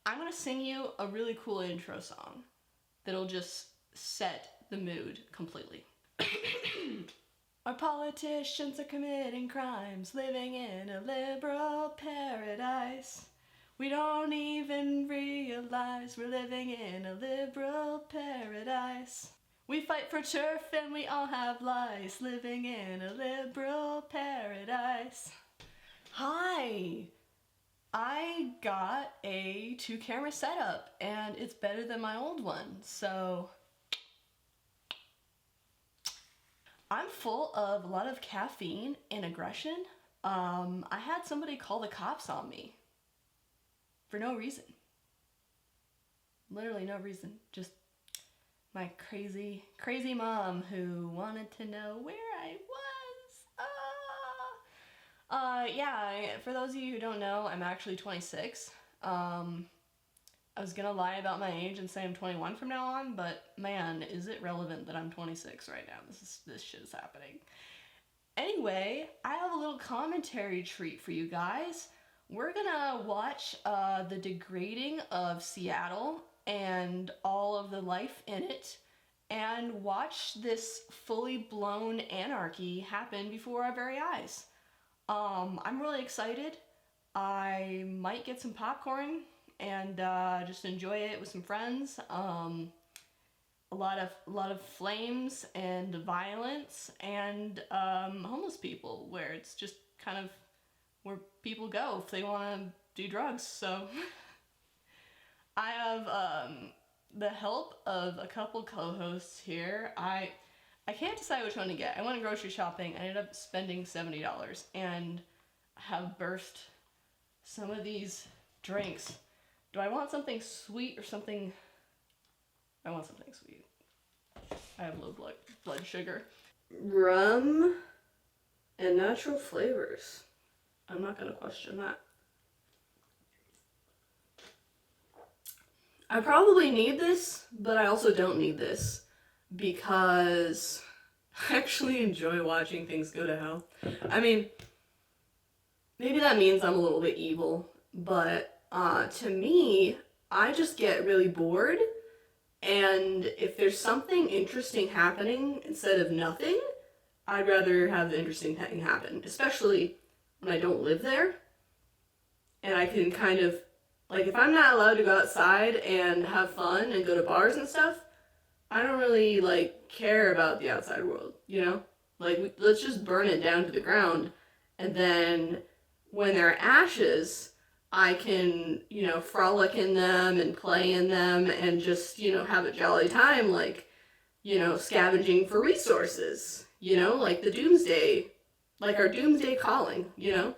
I'm gonna sing you a really cool intro song that'll just set the mood completely. Our politicians are committing crimes, living in a liberal paradise. We don't even realize we're living in a liberal paradise. We fight for turf and we all have lies, living in a liberal paradise. Hi! I got a 2-camera setup and it's better than my old one, so I'm full of a lot of caffeine and aggression. I had somebody call the cops on me for no reason. Literally no reason. Just my crazy mom who wanted to know where I was. Yeah, for those of you who don't know, I'm actually 26. I was gonna lie about my age and say I'm 21 from now on, but man, is it relevant that I'm 26 right now. This shit is happening. Anyway, I have a little commentary treat for you guys. We're gonna watch the degrading of Seattle and all of the life in it, and watch this fully blown anarchy happen before our very eyes. I'm really excited. I might get some popcorn and just enjoy it with some friends. A lot of flames and violence and homeless people, where it's just kind of where people go if they want to do drugs. So I have the help of a couple co-hosts here. I can't decide which one to get. I went grocery shopping. I ended up spending $70 and have burst some of these drinks. Do I want something sweet or something? I want something sweet. I have low blood sugar. Rum and natural flavors. I'm not gonna question that. I probably need this, but I also don't need this, because I actually enjoy watching things go to hell. I mean, maybe that means I'm a little bit evil, but to me, I just get really bored, and if there's something interesting happening instead of nothing, I'd rather have the interesting thing happen, especially when I don't live there, and I can kind of, like, if I'm not allowed to go outside and have fun and go to bars and stuff, I don't really, like, care about the outside world, you know? Like, let's just burn it down to the ground, and then when there are ashes, I can, you know, frolic in them and play in them and just, you know, have a jolly time, like, you know, scavenging for resources, you know, like the doomsday, like our doomsday calling, you know?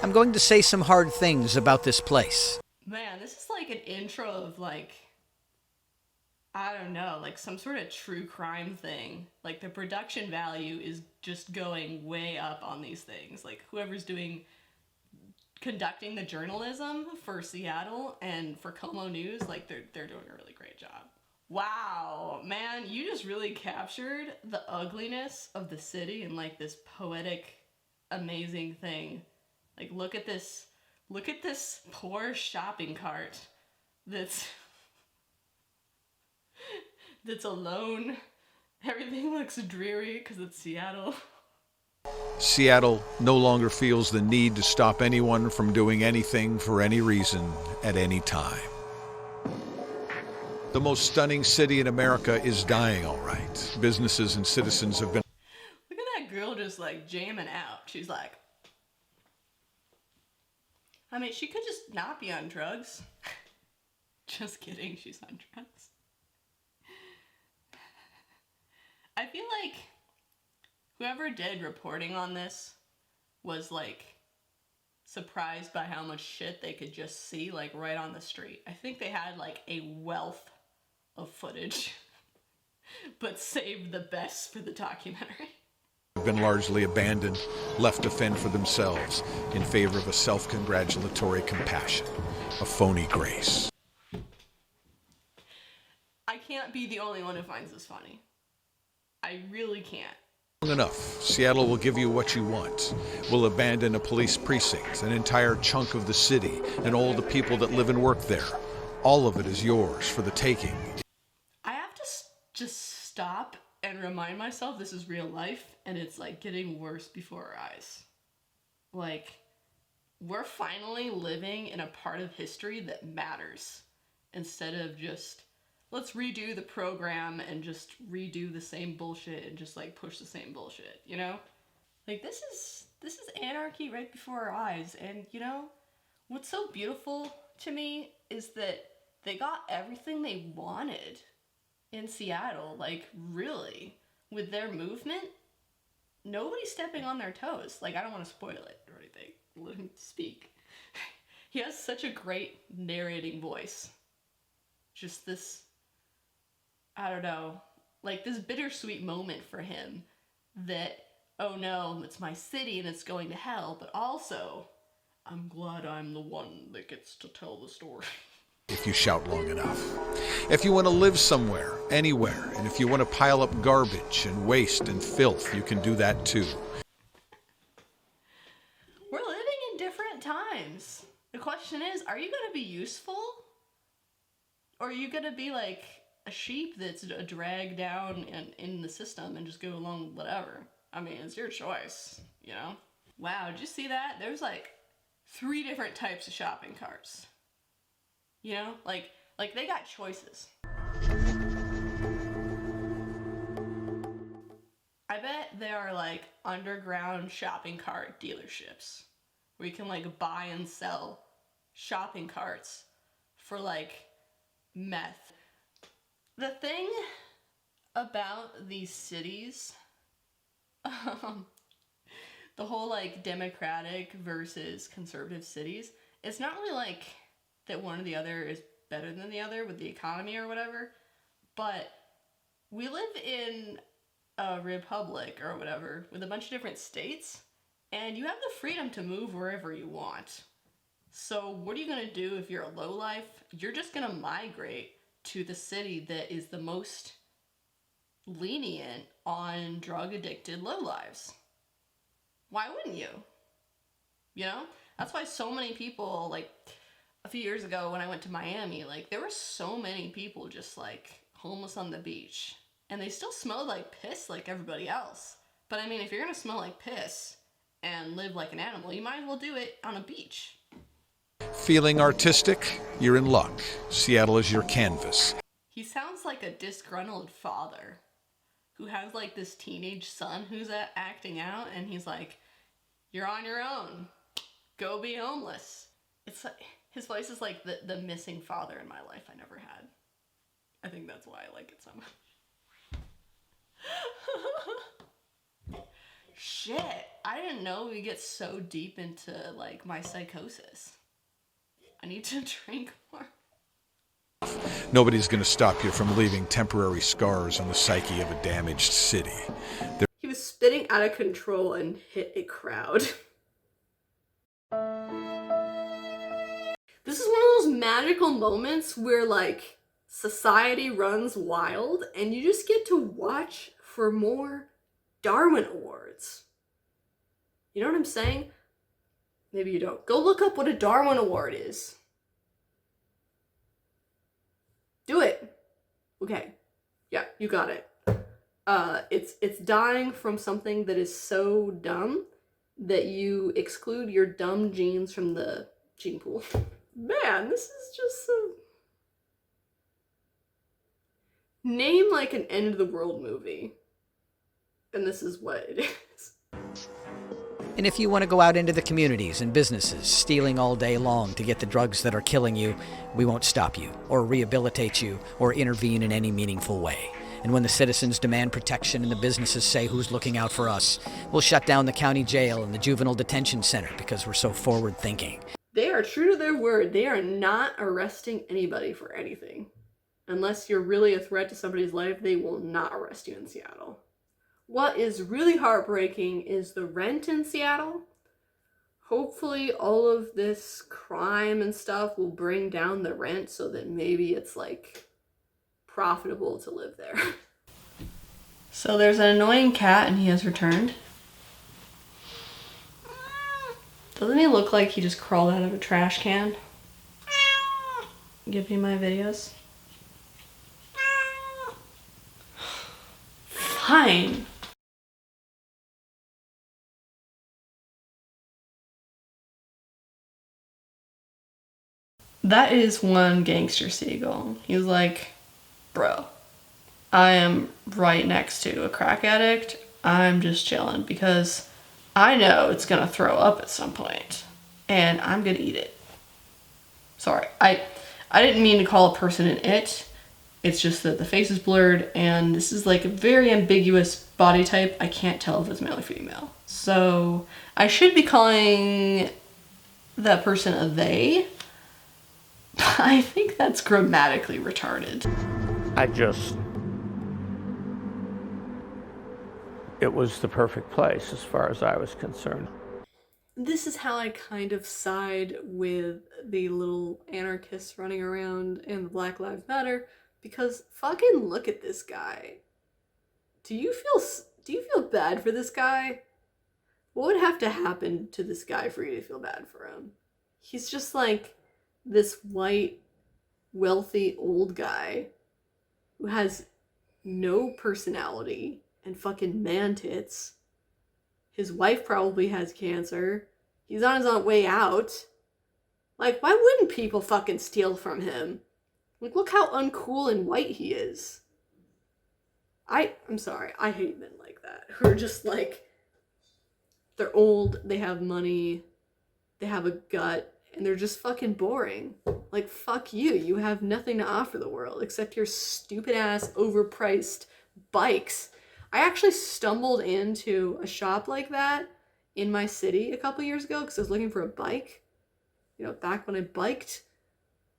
I'm going to say some hard things about this place. Man, this is like an intro of, like, I don't know, like some sort of true crime thing. Like, the production value is just going way up on these things. Like, whoever's conducting the journalism for Seattle and for Como News, like, they're doing a really great job. Wow, man, you just really captured the ugliness of the city in, like, this poetic, amazing thing. Like, look at this poor shopping cart that's alone. Everything looks dreary because it's Seattle. Seattle no longer feels the need to stop anyone from doing anything for any reason at any time. The most stunning city in America is dying, all right. Businesses and citizens have been... Look at that girl just, like, jamming out. She's like... I mean, she could just not be on drugs. Just kidding, she's on drugs. I feel like whoever did reporting on this was, like, surprised by how much shit they could just see, like, right on the street. I think they had, like, a wealth of footage, but saved the best for the documentary. Been largely abandoned, left to fend for themselves in favor of a self-congratulatory compassion, a phony grace. I can't be the only one who finds this funny. I really can't. Long enough, Seattle will give you what you want. We'll abandon a police precinct, an entire chunk of the city, and all the people that live and work there. All of it is yours for the taking. I have to just stop and remind myself this is real life, and it's like getting worse before our eyes. Like, we're finally living in a part of history that matters, instead of just, let's redo the program and just redo the same bullshit and just like push the same bullshit, you know? Like, this is anarchy right before our eyes. And you know, what's so beautiful to me is that they got everything they wanted in Seattle, like really, with their movement. Nobody's stepping on their toes. Like, I don't want to spoil it or anything. Let him speak. He has such a great narrating voice. Just this, I don't know, like this bittersweet moment for him that, oh no, it's my city and it's going to hell, but also, I'm glad I'm the one that gets to tell the story. If you shout long enough. If you want to live somewhere, anywhere, and if you want to pile up garbage and waste and filth, you can do that too. We're living in different times. The question is, are you going to be useful? Or are you going to be like a sheep that's dragged down in the system and just go along with whatever? I mean, it's your choice, you know? Wow, did you see that? There's like 3 different types of shopping carts. You know, like they got choices. I bet there are like underground shopping cart dealerships where you can like buy and sell shopping carts for like meth. The thing about these cities, the whole like democratic versus conservative cities, it's not really like that one or the other is better than the other with the economy or whatever, but we live in a republic or whatever with a bunch of different states, and you have the freedom to move wherever you want. So what are you gonna do if you're a lowlife? You're just gonna migrate to the city that is the most lenient on drug-addicted lowlives. Why wouldn't you? You know? That's why so many people, like, a few years ago when I went to Miami, like, there were so many people just, like, homeless on the beach. And they still smelled like piss like everybody else. But, I mean, if you're gonna smell like piss and live like an animal, you might as well do it on a beach. Feeling artistic? You're in luck. Seattle is your canvas. He sounds like a disgruntled father who has, like, this teenage son who's acting out, and he's like, you're on your own. Go be homeless. It's like, his voice is like the missing father in my life I never had. I think that's why I like it so much. Shit, I didn't know we get so deep into, like, my psychosis. I need to drink more. Nobody's going to stop you from leaving temporary scars on the psyche of a damaged city. He was spitting out of control and hit a crowd. This is one of those magical moments where, like, society runs wild and you just get to watch for more Darwin Awards. You know what I'm saying? Maybe you don't. Go look up what a Darwin Award is. Do it. Okay. Yeah, you got it. It's dying from something that is so dumb that you exclude your dumb genes from the gene pool. Man, this is just so... Name, like, an end of the world movie, and this is what it is. And if you want to go out into the communities and businesses, stealing all day long to get the drugs that are killing you, we won't stop you, or rehabilitate you, or intervene in any meaningful way. And when the citizens demand protection and the businesses say who's looking out for us, we'll shut down the county jail and the juvenile detention center because we're so forward-thinking. They are true to their word. They are not arresting anybody for anything. Unless you're really a threat to somebody's life, they will not arrest you in Seattle. What is really heartbreaking is the rent in Seattle. Hopefully all of this crime and stuff will bring down the rent so that maybe it's, like, profitable to live there. So there's an annoying cat and he has returned. Doesn't he look like he just crawled out of a trash can? Give me my videos. Fine. That is one gangster seagull. He was like, bro, I am right next to a crack addict. I'm just chilling because I know it's gonna throw up at some point and I'm gonna eat it. Sorry, I didn't mean to call a person an it. It's just that the face is blurred and this is like a very ambiguous body type. I can't tell if it's male or female. So I should be calling that person a they. I think that's grammatically retarded. It was the perfect place as far as I was concerned. This is how I kind of side with the little anarchists running around and the Black Lives Matter, because fucking look at this guy. Do you feel bad for this guy? What would have to happen to this guy for you to feel bad for him? He's just like this white, wealthy old guy who has no personality and fucking man tits. His wife probably has cancer. He's on his own way out. Like, why wouldn't people fucking steal from him? Like, look how uncool and white he is. I'm sorry, I hate men like that. Who are just like, they're old, they have money, they have a gut, and they're just fucking boring. Like, fuck you. You have nothing to offer the world except your stupid ass, overpriced bikes. I actually stumbled into a shop like that in my city a couple years ago because I was looking for a bike. You know, back when I biked,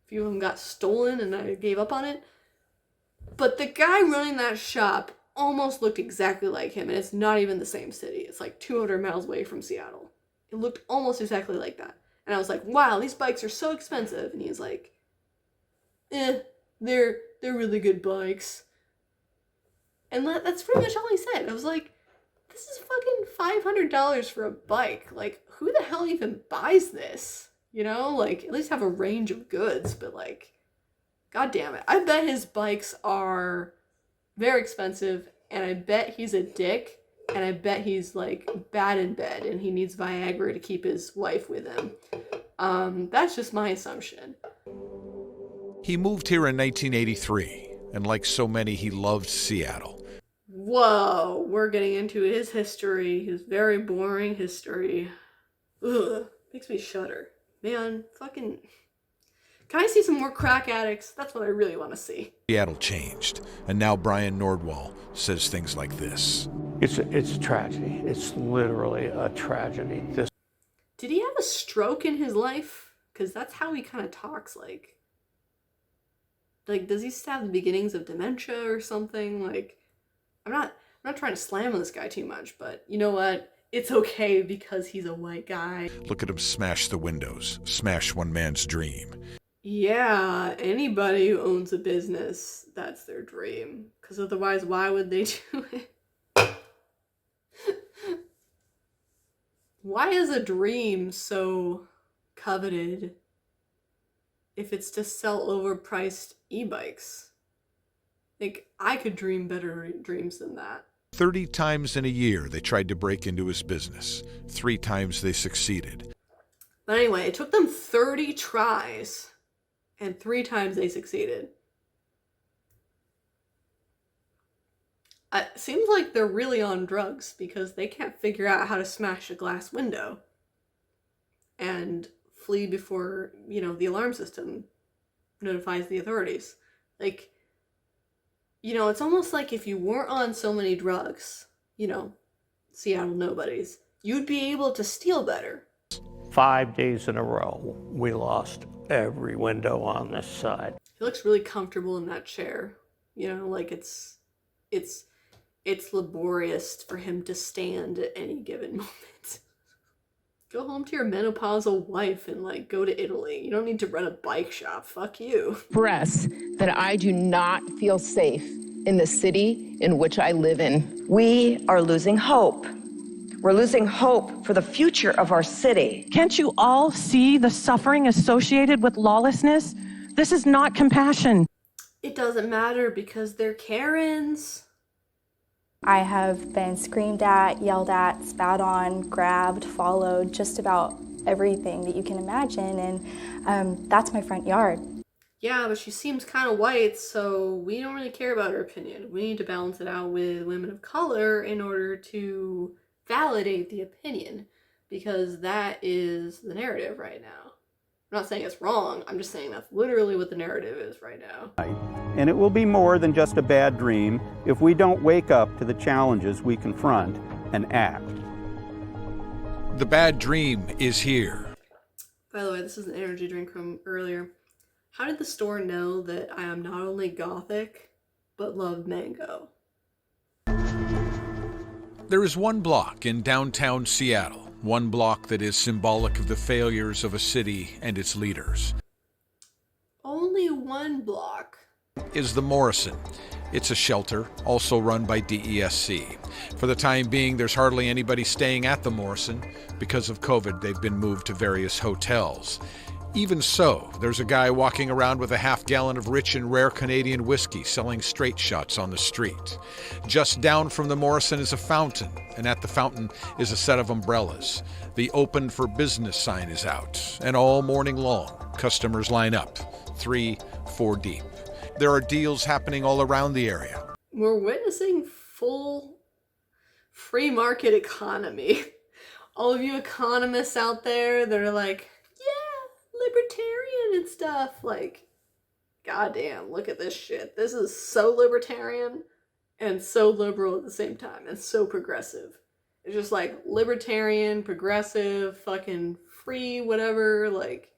a few of them got stolen and I gave up on it. But the guy running that shop almost looked exactly like him, and it's not even the same city. It's like 200 miles away from Seattle. It looked almost exactly like that. And I was like, wow, these bikes are so expensive. And he's like, they're really good bikes. And that's pretty much all he said. I was like, this is fucking $500 for a bike. Like, who the hell even buys this? You know, like, at least have a range of goods, but like, god damn it. I bet his bikes are very expensive, and I bet he's a dick, and I bet he's like bad in bed, and he needs Viagra to keep his wife with him. That's just my assumption. He moved here in 1983, and like so many, he loved Seattle. Whoa, we're getting into his history, his very boring history. Ugh, makes me shudder. Man, fucking... Can I see some more crack addicts? That's what I really want to see. Seattle changed, and now Brian Nordwall says things like this. It's a tragedy. It's literally a tragedy. Did he have a stroke in his life? Because that's how he kind of talks like. Like, does he still have the beginnings of dementia or something? Like, I'm not trying to slam on this guy too much, but you know what? It's okay because he's a white guy. Look at him smash the windows, smash one man's dream. Yeah, anybody who owns a business, that's their dream. Because otherwise, why would they do it? Why is a dream so coveted if it's to sell overpriced e-bikes? Like, I could dream better dreams than that. 30 times in a year, they tried to break into his business. 3 times they succeeded. But anyway, it took them 30 tries, and 3 times they succeeded. It seems like they're really on drugs because they can't figure out how to smash a glass window and flee before, you know, the alarm system notifies the authorities. Like, you know, it's almost like if you weren't on so many drugs, you know, Seattle nobodies, you'd be able to steal better. 5 days in a row, we lost every window on this side. He looks really comfortable in that chair. You know, like it's laborious for him to stand at any given moment. Go home to your menopausal wife and like go to Italy. You don't need to run a bike shop. Fuck you. Express that I do not feel safe in the city in which I live in. We are losing hope. We're losing hope for the future of our city. Can't you all see the suffering associated with lawlessness? This is not compassion. It doesn't matter because they're Karens. I have been screamed at, yelled at, spat on, grabbed, followed, just about everything that you can imagine, and that's my front yard. Yeah, but she seems kind of white, so we don't really care about her opinion. We need to balance it out with women of color in order to validate the opinion, because that is the narrative right now. I'm not saying it's wrong, I'm just saying that's literally what the narrative is right now. And it will be more than just a bad dream if we don't wake up to the challenges we confront and act. The bad dream is here. By the way, this is an energy drink from earlier. How did the store know that I am not only gothic, but love mango? There is one block in downtown Seattle, one block that is symbolic of the failures of a city and its leaders. Only one block. Is the Morrison. It's a shelter, also run by DESC. For the time being, there's hardly anybody staying at the Morrison. Because of COVID, they've been moved to various hotels. Even so, there's a guy walking around with a half-gallon of rich and rare Canadian whiskey selling straight shots on the street. Just down from the Morrison is a fountain, and at the fountain is a set of umbrellas. The open for business sign is out, and all morning long, customers line up, 3, 4 deep. There are deals happening all around the area. We're witnessing full free market economy. All of you economists out there that are like, yeah, libertarian and stuff. Like, goddamn, look at this shit. This is so libertarian and so liberal at the same time and so progressive. It's just like libertarian, progressive, fucking free, whatever. Like,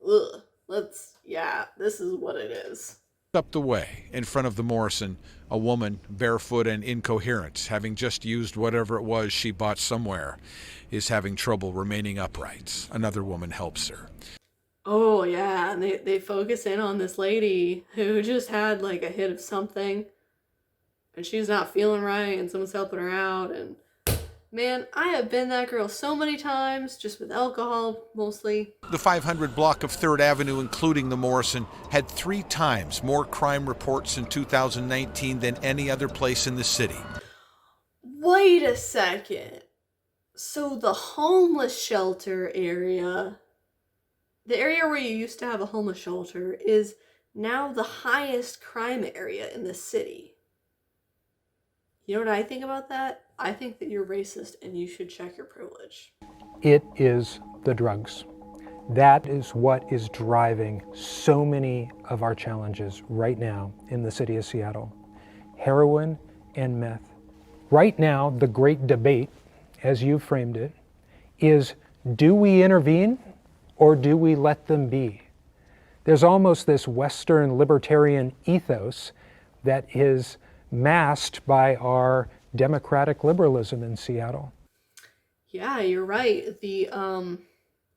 ugh. This is what it is. Up the way, in front of the Morrison, a woman, barefoot and incoherent, having just used whatever it was she bought somewhere, is having trouble remaining upright. Another woman helps her. Oh yeah, and they focus in on this lady who just had like a hit of something, and she's not feeling right, and someone's helping her out, and man, I have been that girl so many times, just with alcohol, mostly. The 500 block of 3rd Avenue, including the Morrison, had 3 times more crime reports in 2019 than any other place in the city. Wait a second. So the homeless shelter area, the area where you used to have a homeless shelter, is now the highest crime area in the city. You know what I think about that? I think that you're racist and you should check your privilege. It is the drugs. That is what is driving so many of our challenges right now in the city of Seattle. Heroin and meth. Right now, the great debate, as you framed it, is do we intervene or do we let them be? There's almost this Western libertarian ethos that is masked by our democratic liberalism in Seattle. Yeah, you're right. The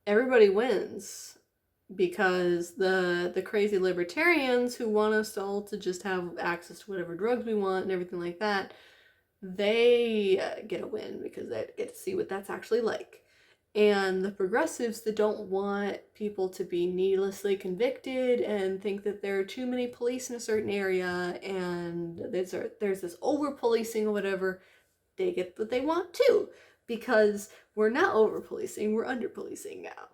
everybody wins because the crazy libertarians who want us all to just have access to whatever drugs we want and everything like that, they get a win because they get to see what that's actually like. And the progressives that don't want people to be needlessly convicted and think that there are too many police in a certain area and there's this over-policing or whatever, they get what they want too. Because we're not over-policing, we're under-policing now.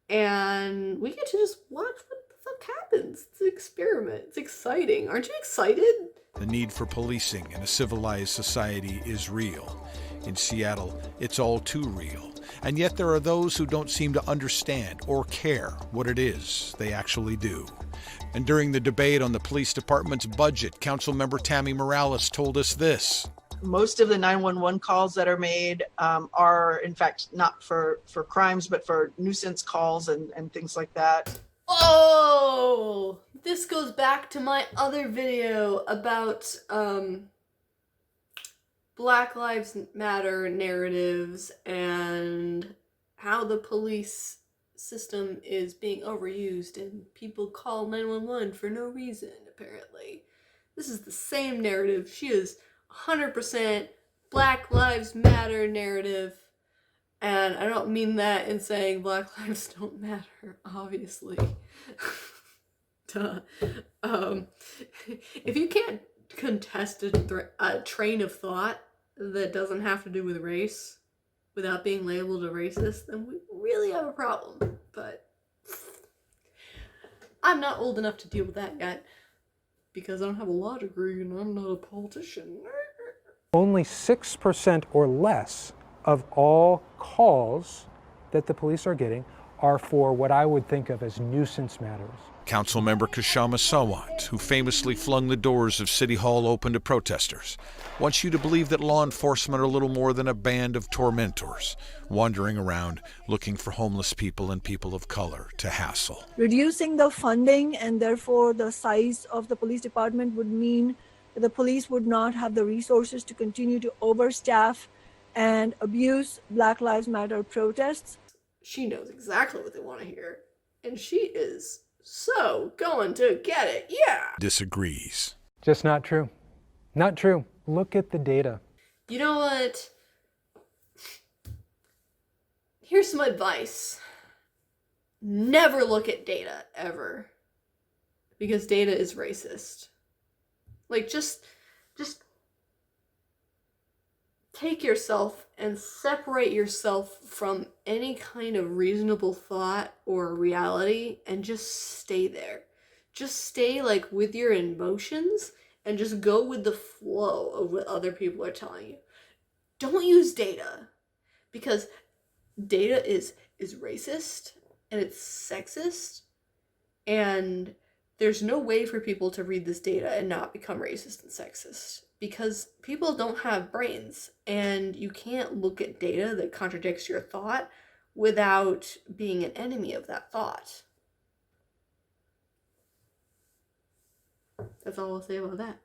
And we get to just watch what the fuck happens. It's an experiment. It's exciting. Aren't you excited? The need for policing in a civilized society is real. In Seattle, it's all too real. And yet there are those who don't seem to understand or care what it is they actually do. And during the debate on the police department's budget, Councilmember Tammy Morales told us this. Most of the 911 calls that are made are, in fact, not for crimes, but for nuisance calls and things like that. Oh, this goes back to my other video about Black Lives Matter narratives and how the police system is being overused and people call 911 for no reason, apparently. This is the same narrative. She is 100% Black Lives Matter narrative. And I don't mean that in saying Black lives don't matter, obviously. Duh. If you can't contest a train of thought that doesn't have to do with race without being labeled a racist, then we really have a problem. But I'm not old enough to deal with that yet because I don't have a law degree and I'm not a politician. Only 6% or less of all calls that the police are getting are for what I would think of as nuisance matters. Councilmember Kashama Sawant, who famously flung the doors of City Hall open to protesters, wants you to believe that law enforcement are little more than a band of tormentors, wandering around looking for homeless people and people of color to hassle. Reducing the funding and therefore the size of the police department would mean that the police would not have the resources to continue to overstaff and abuse Black Lives Matter protests. She knows exactly what they want to hear, and she is so going to get it, yeah! Disagrees. Just not true. Not true. Look at the data. You know what? Here's some advice. Never look at data, ever. Because data is racist. Like, just take yourself and separate yourself from any kind of reasonable thought or reality and just stay there. Just stay like with your emotions and just go with the flow of what other people are telling you. Don't use data because data is racist and it's sexist, and there's no way for people to read this data and not become racist and sexist. Because people don't have brains, and you can't look at data that contradicts your thought without being an enemy of that thought. That's all I'll say about that.